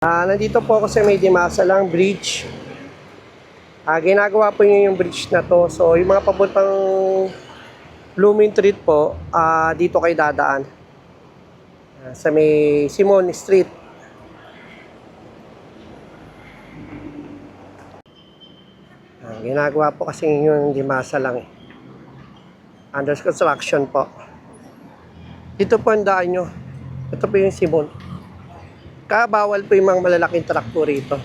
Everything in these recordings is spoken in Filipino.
Nandito po ako sa may Dimasalang Bridge. Ginagawa po niyo yung bridge na to. So, yung mga papuntang Blooming Street po, dito kayo dadaan. Sa may Simon Street. Ginagawa po kasi yung Dimasalang. Under construction po. Dito po ang daan nyo. Ito po yung Simon. Bawal po yung mga malalaking truck po rito.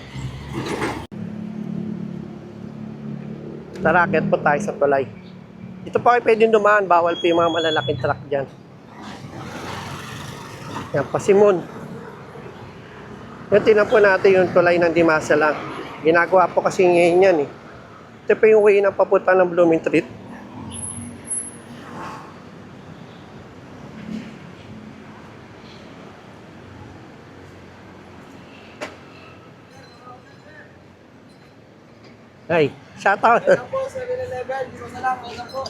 Tarakit po tayo sa tulay. Dito po kayo pwedeng dumaan. Bawal po yung mga malalaking truck dyan. Yan pa Simon. Yan, tinan po natin yung tulay ng Dimasalang. Ginagawa po kasi ngayon yan eh. Ito po yung way ng papunta ng Blooming Street. Ay, shout out. Ano po, 7-Eleven, dito na lang, ano po.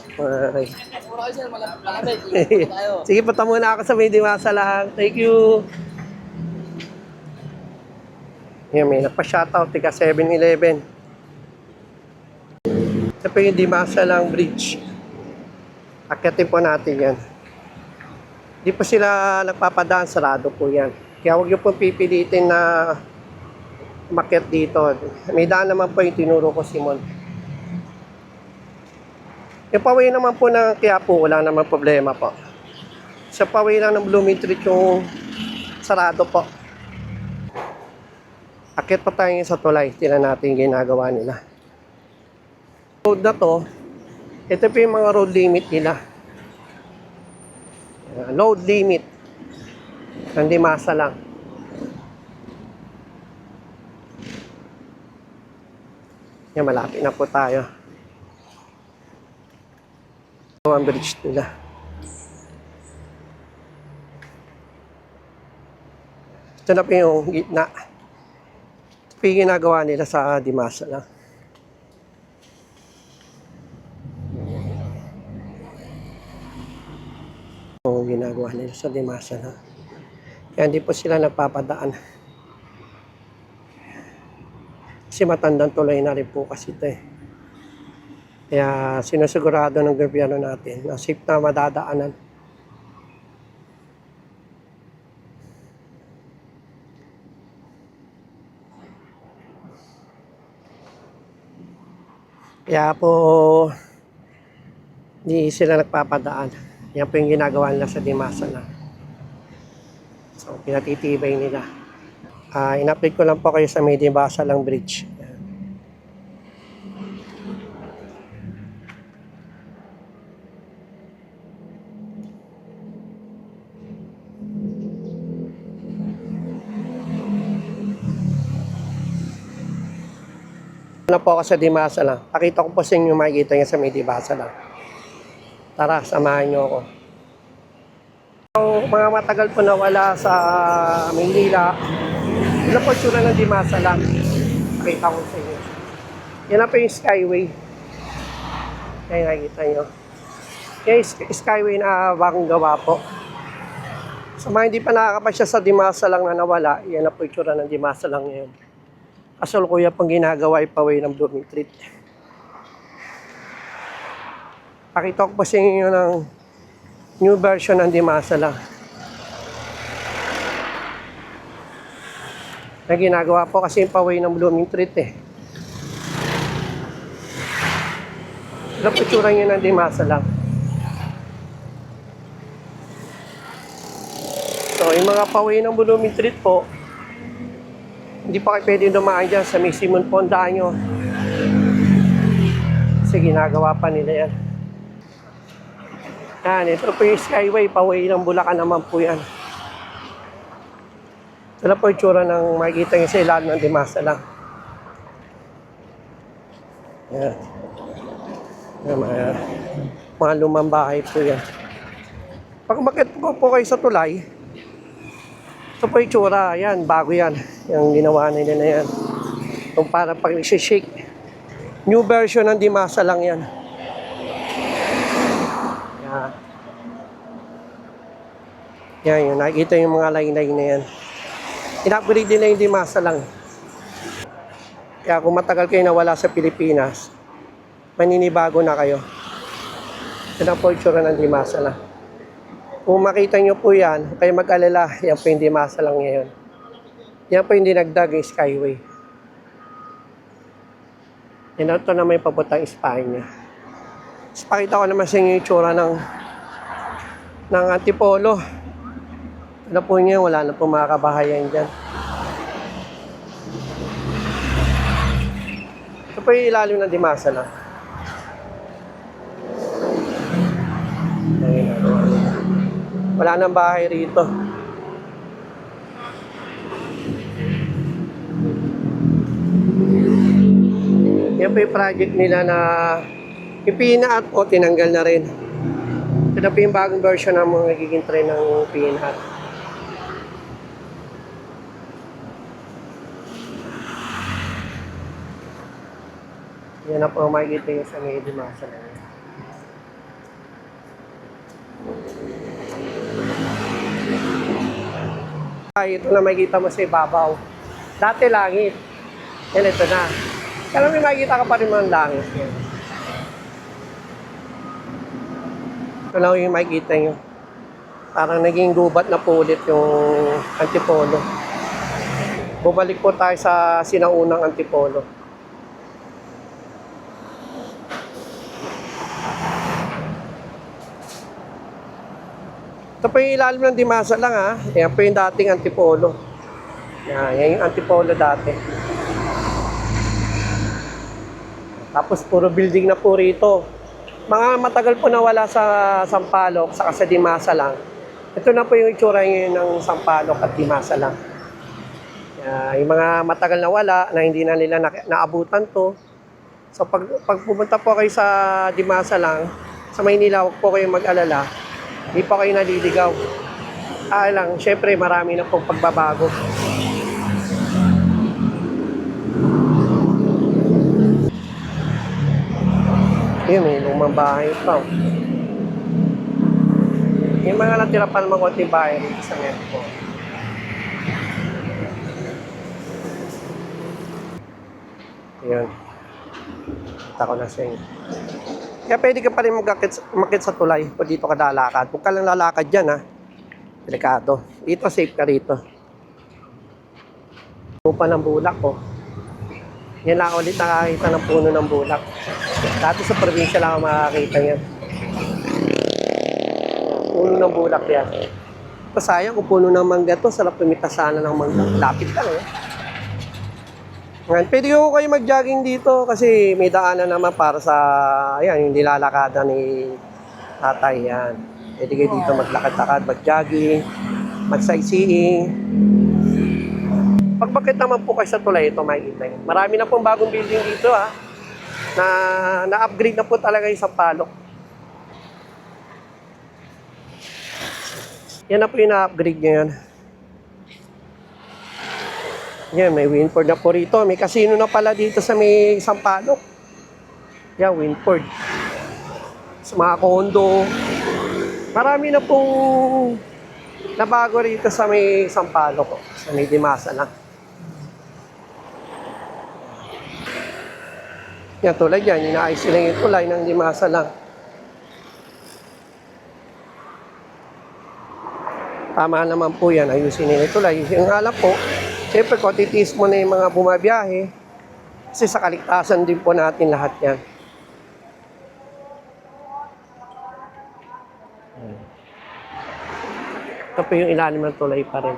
Ay. Puro kayo sir, malamig, ikot po tayo. Sige, punta muna ako sa may Dimasalang. Thank you. Yan, may nagpa-shoutout. Tika 7-Eleven. Ito po yung Dimasalang Bridge. Akyatin po natin yan. Di po sila nagpapadaan. Sarado po yan. Kaya huwag niyo po pipilitin na umakyat dito. May daan naman po yung tinuro ko, Simon. Yung paway naman po ng Quiapo, wala naman problema po. Sa paway lang ng Blooming Street yung sarado po. Akit pa tayo sa tulay. Tila natin yung ginagawa nila. Road na to, ito po yung mga road limit nila. Load limit. Hindi masa lang. Yan, malapit na po tayo. Ito ang bridge nila. Ito na po yung gitna. Ito po yung ginagawa nila sa Dimasalang. Ito yung ginagawa nila sa Dimasalang. Kaya hindi po sila nagpapadaan. Kasi matandang tulay na rin po kasi ito eh. Kaya sinusigurado ng gobyerno natin na safe na madadaanan. Kaya po hindi sila nagpapadaan. Yan po yung ginagawa nila sa Dimasalang. So pinatitibay nila. In-update ko lang po kayo sa may Dimasalang Bridge. Ano po ako sa Dimasalang. Pakita ko po sa inyo makikita niya sa may Dimasalang. Tara, samahan niyo ako. Mga matagal po nawala sa Maynila. Ito po tsura ng Dimasalang. Pakita ko sa inyo. Yan na po yung Skyway. Kaya nakikita nyo. Yan yung Skyway na bagong gawa po. Sa mga hindi pa nakakapasya sa Dimasalang na nawala, yan na po yung tsura ng Dimasalang ngayon. Kasalukuyan pang ginagawa ipaway ng Blooming Street. Pakita ko po sa inyo ng new version ng Dimasalang. Na ginagawa po kasi yung paway ng Blooming Street eh. Ito po tsura nyo ng Dimasalang. So, yung mga paway ng Blooming Street po, hindi pa kayo pwede dumaan dyan sa may Simon Pondaan nyo. Kasi ginagawa pa nila yan. Yan, ito po yung Skyway, paway ng Bulacan naman po yan. Ito na po yung tsura ng makikita nyo sa ilalim ng Dimasalang. Yan. Yan, mga lumang bahay po yan. Pag umakyat po kayo sa tulay, ito po yung tsura. Yan, bago yan. Yung ginawa nila na yan. Kung para pag shake. New version ng Dimasalang yan. Yan. Yan, yun. Nakikita yung mga line-line na yan. In-upgrade din na yung Dimasa lang. Kaya kung matagal kayo nawala sa Pilipinas, maninibago na kayo. Yan ang po yung itsura ng Dimasa lang. Kung makita nyo po yan, huwag kayo mag-alala, yan po yung Dimasa lang ngayon. Yan po yung dinagdag yung Skyway. Yan ito na may papuntang Espanya. Tapos pakita ko naman sa inyo yung itsura ng Antipolo. Ano po niya, wala na po mga kabahayan dyan. Ito po yung ilalim ng Dimasa lang. Ayun, wala nang bahay rito. Yan po yung project nila na ipinaat po, tinanggal na rin. Ito po yung bagong version ng mga nagiging train ng pinaat. Yan na po makikita yung sa may Dimasa na yun. Ay, ito na makikita mo sa ibabaw. Dati langit. Yan, ito na. Kaya may makikita ka pa rin mga langit. Ito lang yung makikita nyo. Parang naging gubat na po ulit yung Antipolo. Bumalik po tayo sa sinaunang Antipolo. Ito po yung ilalim ng Dimasa lang ha. Yan po yung dating Antipolo. Yan yung Antipolo dati. Tapos puro building na po rito. Mga matagal po nawala sa Sampaloc, saka sa Dimasa lang. Ito na po yung itsura ngayon ng Sampaloc at Dimasa lang. Yung mga matagal na wala, na hindi na nila naabutan to. So pag pumunta po kayo sa Dimasa lang, sa Maynila, huwag po kayong mag-alala. Hindi po kayo naliligaw. Lang, syempre marami na pong pagbabago. Yun, may lumang bahay pa. Yung mga natira pa naman konting bahay rin sa Merco. Yun. Kita ko na sa inyo. Kaya pwede ka pa rin umakit sa tulay kung dito ka lalakad. Huwag ka lang lalakad dyan ha. Delikado. Dito safe ka rito. Pupa ng bulak oh. Yan lang ulit nakakita ng puno ng bulak. Dati sa probinsya lang ako makakita yan. Puno ng bulak yan. Pasayang kung puno ng mangga to, sarap tumita sana ng mangga. Lapit lang eh. Ngayon, pwede ko kayo mag-jogging dito kasi may daanan naman para sa, ayan, yung nilalakada ni tatay yan. Pwede kayo dito maglakad-lakad, mag-jogging, mag-sightseeing. Pagbakit naman po kayo sa tulay, ito makikita nyo. Marami na pong bagong building dito ha, na-upgrade na po talaga yung Sampaloc. Yan na po yung na-upgrade nyo yan. Yan, may Winford na po rito. May casino na pala dito sa may Sampaloc. Yan, Winford. Sa mga condo. Marami na pong nabago rito sa may Sampaloc. Sa may Dimasa lang. Yan, tulad yan. Inaayos sila yung tulay ng Dimasa lang. Tama naman po yan. Ayusin nila yung tulay. Yung alam po, siyempre, kung titiis mo na yung mga bumabiyahe, kasi sa kaligtasan din po natin lahat yan. Ito po yung ilalim ng tulay pa rin.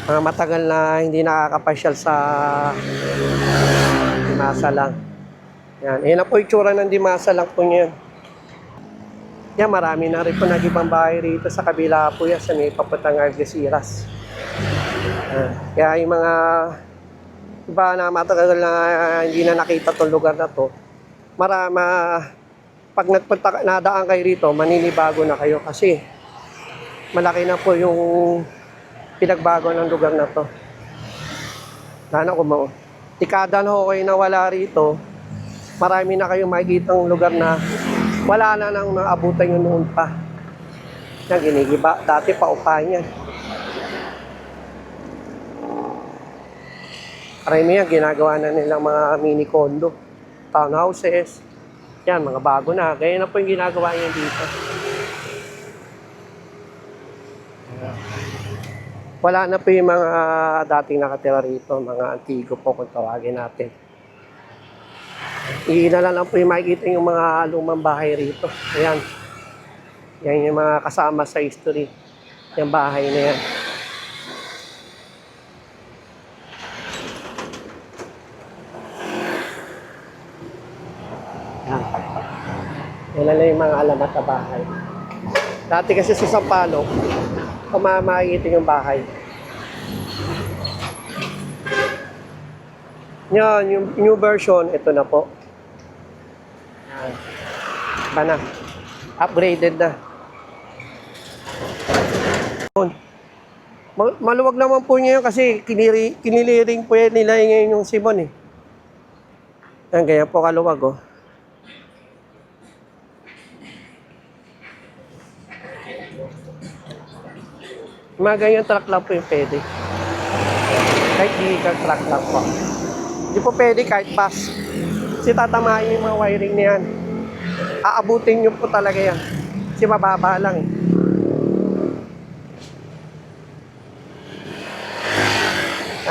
Mga matagal na hindi nakakapasyal sa Dimasa lang. Yan. Ayan na po yung tsura ng Dimasa lang po niyan. Yan, marami na rin po nag-ibang bahay rito sa kabila po yan sa may papuntang Algeciras. Kaya yung mga iba na matagal na hindi na nakita itong lugar na to, pag nadaan kayo rito, maninibago na kayo kasi malaki na po yung pinagbago ng lugar na to. Lalo kung tikada na ho kayo na wala rito, marami na kayong makikita ng lugar na wala na nang naabutan yun noon pa. Yan, ginigiba. Dati paupahan yan. Karamihan, ginagawa na nilang mga mini condo, townhouses. Yan, mga bago na. Kaya na po yung ginagawa niya dito. Wala na po yung mga dating nakatira rito, mga antigo po kung tawagin natin. Iina lang po yung makikita yung mga lumang bahay rito. Ayan. Yan yung mga kasama sa history. Yung bahay na yan. Yan lang yung mga alamat na bahay. Dati kasi sa Sampaloc, kung makikita yung bahay. Yan, yung new version, ito na po. Yan. Iba na. Upgraded na. Maluwag naman po niya yun kasi kiniliring po yan nila ngayon yung Simon eh. Yan, ganyan po kaluwag oh. Mga ganyan truck lang po yung pwede. Kahit vehicle truck lang po. Hindi po pwede kahit bus. Kasi tatamahin yung mga wiring na yan. Aabutin nyo po talaga yan. Kasi mababa lang eh.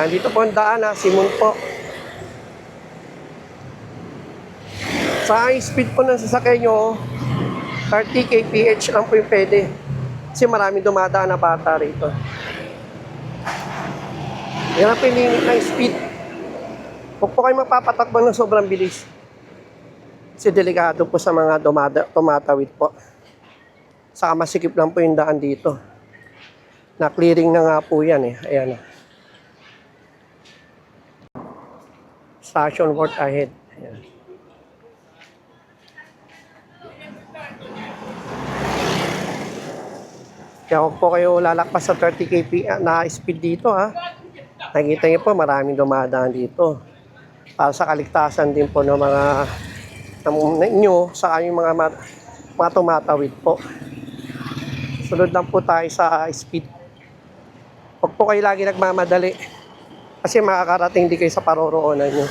Dito po ang daan Simon po. Sa speed po ng sasakyan nyo, 30 kph lang po yung pwede. Kasi maraming dumadaan na bata rito. Yan ang piningit ng speed. Huwag po kayo magpapatakbo ng sobrang bilis. Kasi delikado po sa mga tumatawid po. Saka masikip lang po yung daan dito. Na-clearing na nga po yan eh. Ayan. Station work ahead. Ayan. Kaya huwag po kayo lalakpas sa 30 kp na speed dito ha. Nakikita niyo po maraming dumadaan dito. Para sa kaligtasan din po ng mga inyo sa yung mga tumatawid po. Sunod lang po tayo sa speed. Huwag po kayo lagi nagmamadali. Kasi makakarating din kayo sa paroroonan nyo.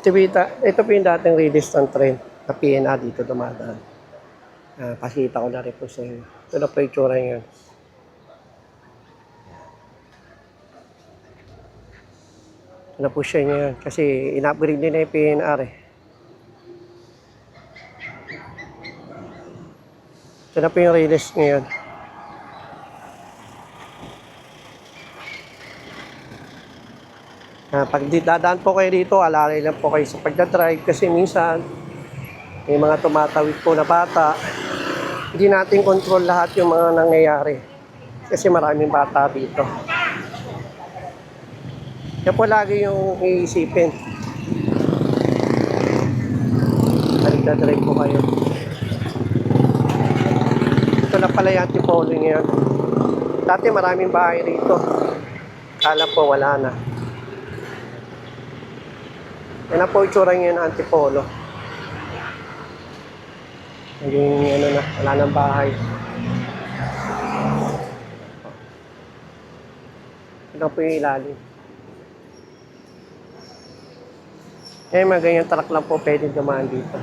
Ito po yung dating resistant train na PNA dito dumadaan. Pakita ko na rin po sa inyo. Ito na po yung tsura yun. Ito na po siya ngayon. Kasi in-upgrade din na yung PNR eh. Ito na po yung release ngayon. Pag dadaan po kayo dito, alalay lang po kayo sa pagdadrive kasi minsan may mga tumatawid po na bata. Hindi natin control lahat yung mga nangyayari kasi maraming bata dito. Kaya po lagi yung iisipin. Nagdadrive po kayo. Ito na pala yung Antipolo ngayon. Dati maraming bahay rito. Kala po wala na. Yan na po itsura ngayon ng Antipolo. Naging ano na, wala nang bahay. Ito po yung ilalim. Eh, mga ganyan truck lang po pwede dumaan dito.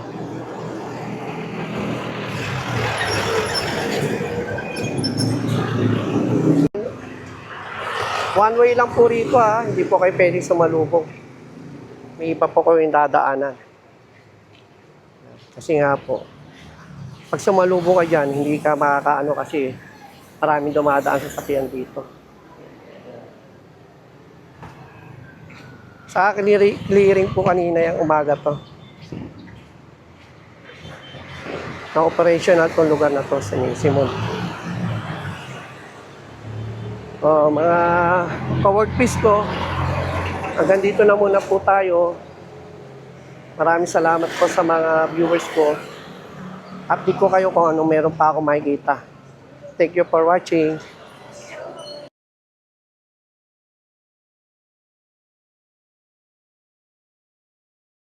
One way lang po rito ha, hindi po kayo pwede sumalubong. May iba po kayong dadaanan. Kasi nga po, pag sumalubong ka dyan, hindi ka makakaano kasi maraming dumadaan sa sakyan dito. Sa clearing po kanina yung umaga to. Na operational itong lugar na to sa Simon. Mga ka-workpiece ko, hanggang dito na muna po tayo. Maraming salamat po sa mga viewers ko. Update ko kayo kung anong meron pa ako makikita. Thank you for watching.